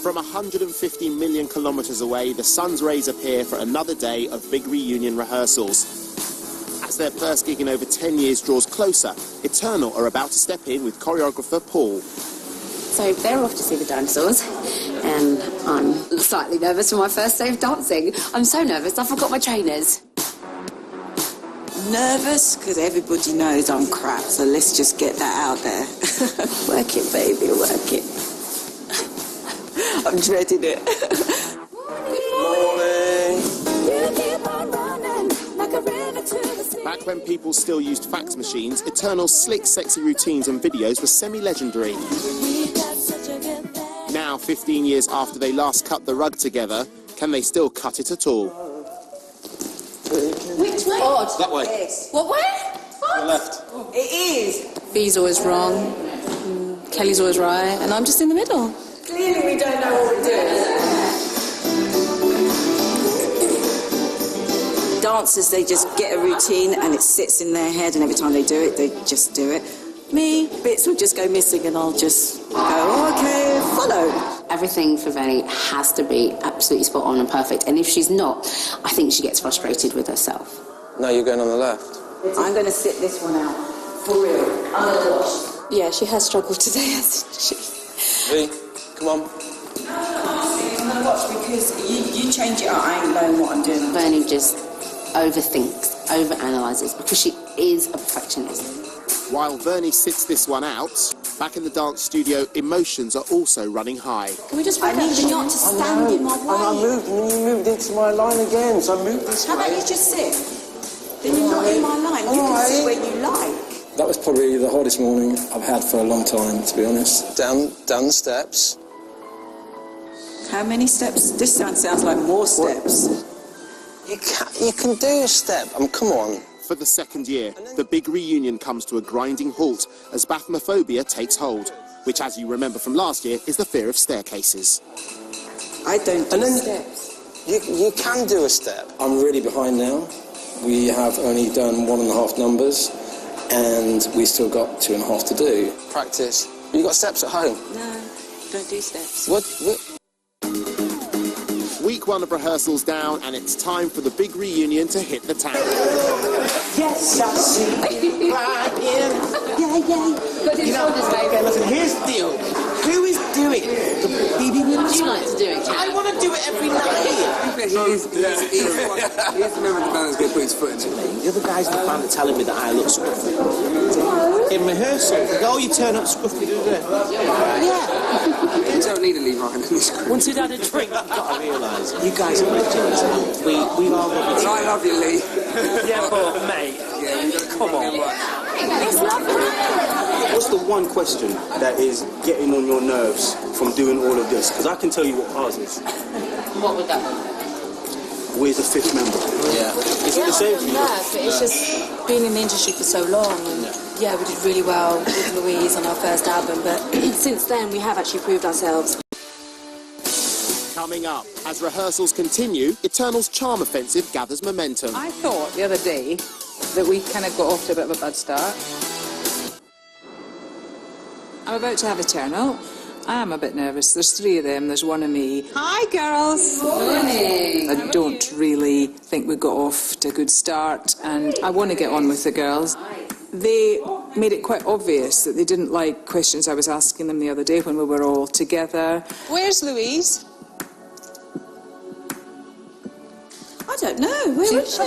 From 150 million kilometres away, the sun's rays appear for another day of big reunion rehearsals. As their first gig in over 10 years draws closer, Eternal are about to step in with choreographer Paul. So they're off to see the dinosaurs, and I'm slightly nervous for my first day of dancing. I'm so nervous, I forgot my trainers. Nervous because everybody knows I'm crap, so let's just get that out there. Work it, baby, work it. I'm dreading it. Back when people still used fax machines, Eternal's slick, sexy routines and videos were semi-legendary. Now, 15 years after they last cut the rug together, can they still cut it at all? Which way? Odd. That way. Yes. What way? To the left. It is. Bee's always wrong, Kelly's always right, and I'm just in the middle. Clearly we don't know what we're doing. Dancers, they just get a routine and it sits in their head, and every time they do it, they just do it. Me, bits will just go missing and I'll just go, oh, okay, follow. Everything for Vernie has to be absolutely spot on and perfect, and if she's not, I think she gets frustrated with herself. No, you're going on the left. I'm going to sit this one out. For real. I'm going to watch. Yeah, she has struggled today, hasn't she? V, come on. I'm going to watch because you change it up. I ain't knowing what I'm doing. Vernie just overthinks, overanalyzes, because she is a perfectionist. While Vernie sits this one out, back in the dance studio, emotions are also running high. Can we just I need you not to stand in my way. And I moved, and you moved into my line again, so I moved this way. How about you just sit? Then you're not in my line. You can sit where you like. That was probably the hardest morning I've had for a long time, to be honest. Down the steps. How many steps? This sounds like more steps. You can do a step. Come on. For the second year, the big reunion comes to a grinding halt as bathmophobia takes hold, which, as you remember from last year, is the fear of staircases. I don't do steps. You can do a step. I'm really behind now. We have only done 1.5 numbers, and we still got 2.5 to do. Practice. You got steps at home? No, don't do steps. What? Week one of rehearsals down, and it's time for the big reunion to hit the town. Yes, I see you crying. Got his shoulders, baby. Okay, listen, here's the deal. Who is doing the BeBe with Would you like to do it, Kat? I want to do it every night. He's the member of the band that's going to put his foot into it. The other guys in the band are telling me that I look scruffy. In rehearsal, they go, oh, you turn up scruffy, do they? Yeah. You don't need a leave behind in this group. Once you'd had a drink, you've got to realise, you guys are legends. We all love you. I love you, Lee. Yeah, but, mate, Yeah, you gotta come on. It's lovely. What's the one question that is getting on your nerves from doing all of this? Because I can tell you what ours is. What would that be? Where's the fifth member? Yeah. Is it the same for you? But it's just been in the industry for so long, and yeah, we did really well with Louise on our first album, but since then we have actually proved ourselves. Coming up, as rehearsals continue, Eternal's charm offensive gathers momentum. I thought the other day that we kind of got off to a bit of a bad start. I'm about to have Eternal. I am a bit nervous. There's 3 of them, there's 1 of me. Hi, girls! Morning! I don't really think we got off to a good start, and I want to get on with the girls. They made it quite obvious that they didn't like questions I was asking them the other day when we were all together. Where's Louise? I don't know. Where is she?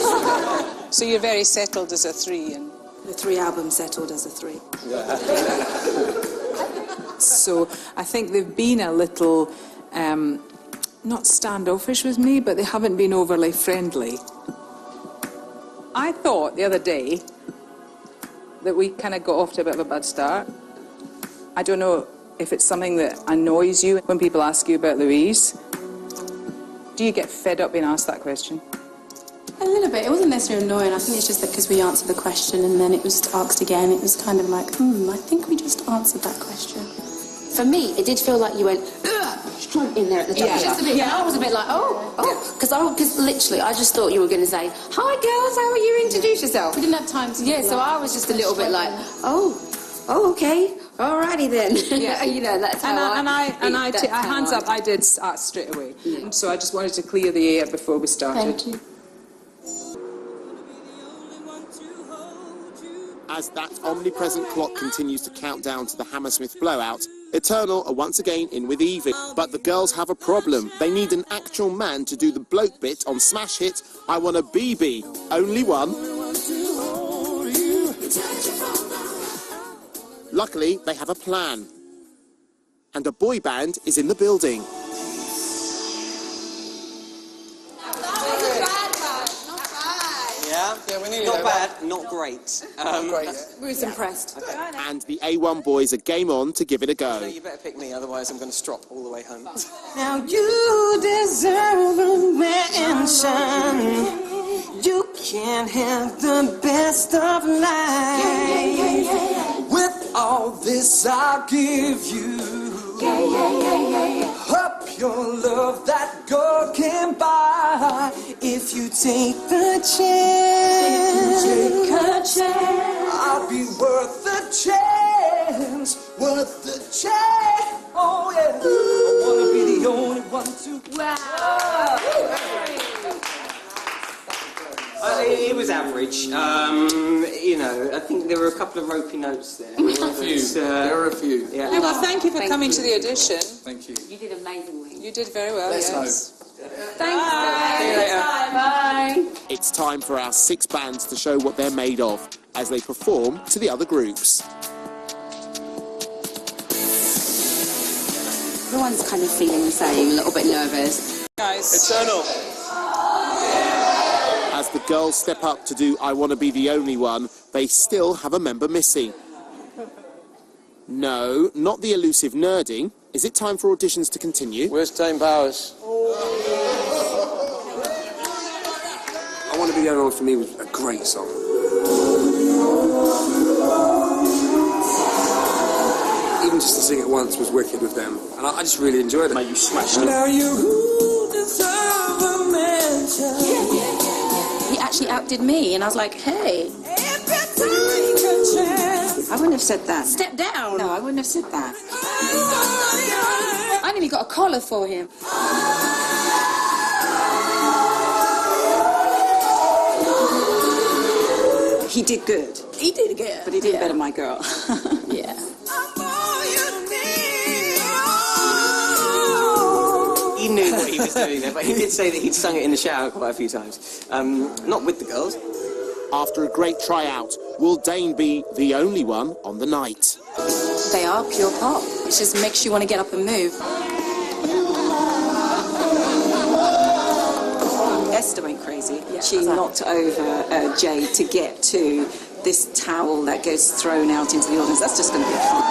So you're very settled as a 3, and The 3 albums settled as a 3. So I think they've been a little, not standoffish with me, but they haven't been overly friendly. I thought the other day that we kind of got off to a bit of a bad start. I don't know if it's something that annoys you when people ask you about Louise. Do you get fed up being asked that question? A little bit. It wasn't necessarily annoying. I think it's just that because we answered the question and then it was asked again, it was kind of like, I think we just answered that question. For me, it did feel like you went, straight in there at the top. Yeah. I was a bit like, because literally, I just thought you were going to say, hi girls, how are you? Introduce yourself. We didn't have time to so I was just a little bit like, oh, okay. alrighty then. Yeah. You know, that's how hands up, I did straight away. So I just wanted to clear the air before we started. Thank you. As that omnipresent clock continues to count down to the Hammersmith blowout, Eternal are once again in with Yvie. But the girls have a problem. They need an actual man to do the bloke bit on smash hit I Wanna BeBe. Only one. Luckily, they have a plan. And a boy band is in the building. Not bad, not great. We was impressed. Okay. And the A1 boys are game on to give it a go. No, you better pick me, otherwise I'm going to strop all the way home. Now you deserve a mention. You can have the best of life. With all this I'll give you. Up your love that God can buy. If you take the chance, I'll be worth the chance, worth the chance. Oh yeah, I wanna be the only one to. Wow. It was average. You know, I think there were a couple of ropey notes there. There were a few. Yeah. Yeah, well, thank you for coming to the audition. Thank you. You did amazingly. You did very well, yes. Thanks, Bye. See you later. Bye. It's time for our 6 bands to show what they're made of as they perform to the other groups. Everyone's kind of feeling the same, a little bit nervous. Guys. Eternal. As the girls step up to do I Wanna Be the Only One, they still have a member missing. No, not the elusive Nerding. Is it time for auditions to continue? Where's Dame Bowers? I Want to Be the Only One for me was a great song. Even just to sing it once was wicked with them. And I just really enjoyed it. Mate, you smashed it. Now you deserve a mention. He actually outdid me, and I was like, hey. I wouldn't have said that. Step down. No, I wouldn't have said that. I nearly got a collar for him. He did good. He did good. But he did better than my girl. Yeah. He knew what he was doing there, but he did say that he'd sung it in the shower quite a few times. Not with the girls. After a great tryout, will Dane be the only one on the night? They are pure pop. It just makes you want to get up and move. Esther went crazy. Yeah, She knocked over Jay to get to this towel that gets thrown out into the audience. That's just going to be fun.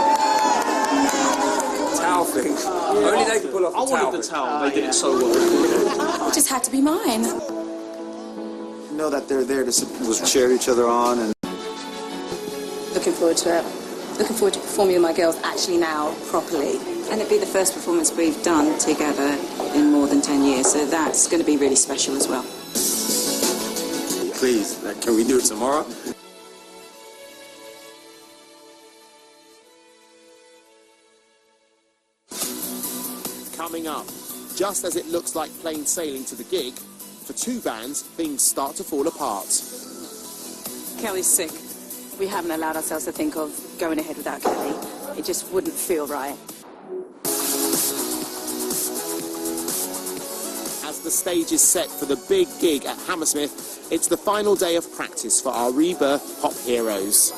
Towel thing. Only they could pull off the towel. I wanted the towel. They did it so well. It just had to be mine. Know that they're there to cheer each other on and Looking forward to it. Looking forward to performing with my girls actually now, properly. And it'd be the first performance we've done together in more than 10 years, so that's going to be really special as well. please, can we do it tomorrow? Coming up, just as it looks like plain sailing to the gig, for 2 bands, things start to fall apart. Kelly's sick. We haven't allowed ourselves to think of going ahead without Kelly. It just wouldn't feel right. As the stage is set for the big gig at Hammersmith, it's the final day of practice for our rebirth pop heroes.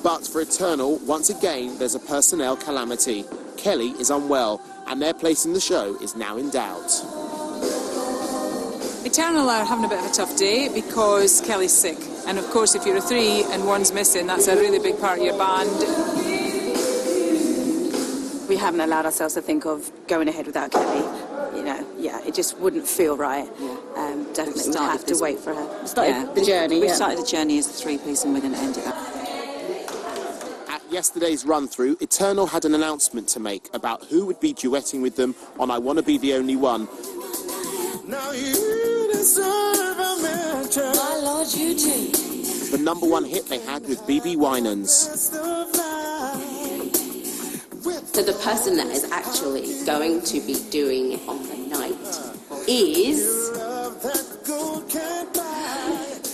But for Eternal, once again, there's a personnel calamity. Kelly is unwell, and their place in the show is now in doubt. Eternal are having a bit of a tough day because Kelly's sick. And of course, if you're a 3 and 1's missing, that's a really big part of your band. We haven't allowed ourselves to think of going ahead without Kelly. You know, yeah, it just wouldn't feel right. Definitely, we'll have to wait for her. Started the journey. We've started the journey as a 3-piece, and we're going to end it up. At yesterday's run-through, Eternal had an announcement to make about who would be duetting with them on I Wanna Be the Only One. Now you deserve a mention. My Lord, you do. The #1 hit they had with BeBe Winans. Best of life. So the person that is actually going to be doing it on the night is...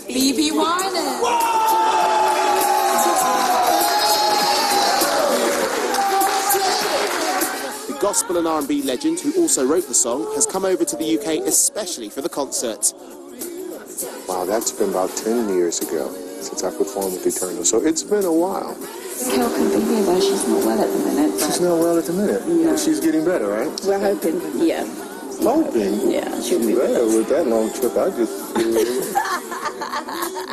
BeBe The gospel and R&B legend, who also wrote the song, has come over to the UK especially for the concert. Wow, that's been about 10 years ago since I performed with Eternal, so it's been a while. Kel can be here, though. She's not well at the minute. She's not well at the minute. No. But she's getting better, right? We're hoping, yeah. Hoping? Yeah, she'll be better. With that long trip, I just...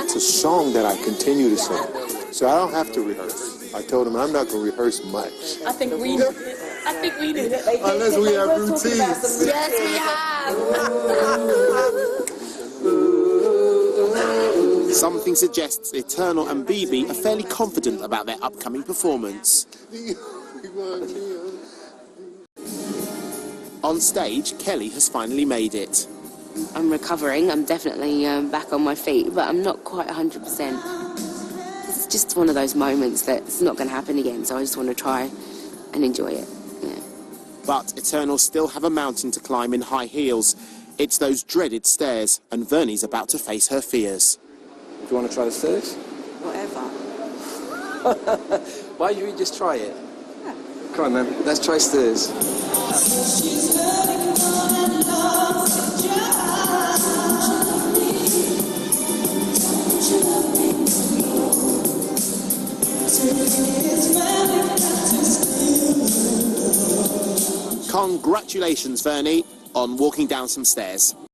It's a song that I continue to sing, so I don't have to rehearse. I told him I'm not going to rehearse much. I think we did it. I think we did it. Unless we have routines. Yes, we have. Something suggests Eternal and BeBe are fairly confident about their upcoming performance. On stage, Kelly has finally made it. I'm recovering. I'm definitely back on my feet, but I'm not quite 100%. It's just one of those moments that's not going to happen again, so I just want to try and enjoy it. Yeah. But Eternal still have a mountain to climb in high heels. It's those dreaded stairs, and Vernie's about to face her fears. Do you want to try the stairs? Whatever. Why don't you just try it? Yeah. Come on, man. Let's try stairs. Congratulations, Vernie, on walking down some stairs.